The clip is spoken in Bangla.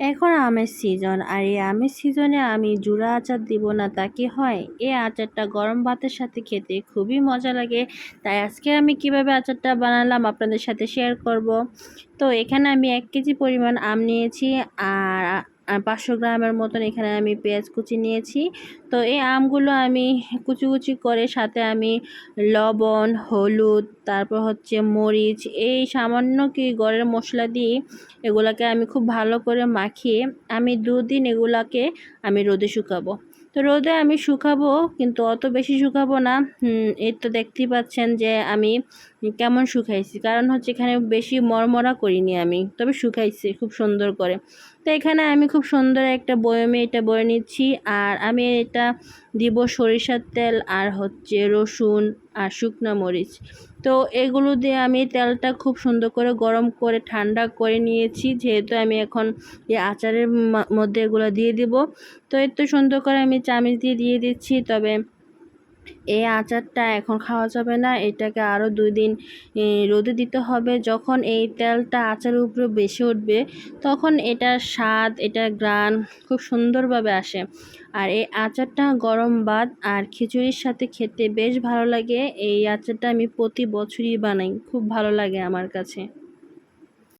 এখন আমের সিজন, আর এই আমের সিজনে আমি জুড়া আচার দিব না তা কি হয়? এই আচারটা গরম ভাতের সাথে খেতে খুবই মজা লাগে। তাই আজকে আমি কিভাবে আচারটা বানালাম আপনাদের সাথে শেয়ার করব। তো এখানে আমি 1 কেজি পরিমাণ আম নিয়েছি, আর 500 গ্রামের মতন এখানে আমি পেঁয়াজ কুচি নিয়েছি। তো এই আমগুলো আমি কুচি কুচি করে সাথে আমি লবণ, হলুদ, তারপর হচ্ছে মরিচ, এই সামান্য কি গরম মশলা দিয়ে এগুলাকে আমি খুব ভালো করে মাখিয়ে আমি 2 দিন এগুলাকে আমি রোদে শুকাবো। তো রোদে আমি শুকাবো, কিন্তু অত বেশি শুকাবো না। এই তো দেখতেই পাচ্ছেন যে আমি কেমন শুকাইছি, কারণ হচ্ছে এখানে বেশি মরমরা করিনি আমি, তবে শুকাইছি খুব সুন্দর করে। তো এখানে আমি খুব সুন্দর একটা বয়মে এটা বয়ে নিচ্ছি, আর আমি এটা দিব সরিষার তেল আর হচ্ছে রসুন আর শুকনো মরিচ। তো এগুলো দিয়ে আমি তেলটা খুব সুন্দর করে গরম করে ঠান্ডা করে নিয়েছি, যেহেতু আমি এখন এই আচারের মধ্যে এগুলো দিয়ে দিব। তো এত সুন্দর করে আমি চামচ দিয়ে দিয়ে দিচ্ছি। তবে এই আচারটা এখন খাওয়া যাবে না, এটাকে আরও 2 দিন রোদে দিতে হবে। যখন এই তেলটা আচারের উপরে বেশি উঠবে, তখন এটার স্বাদ, এটার ঘ্রাণ খুব সুন্দরভাবে আসে। আর এই আচারটা গরম ভাত আর খিচুড়ির সাথে খেতে বেশ ভালো লাগে। এই আচারটা আমি প্রতি বছরই বানাই, খুব ভালো লাগে আমার কাছে।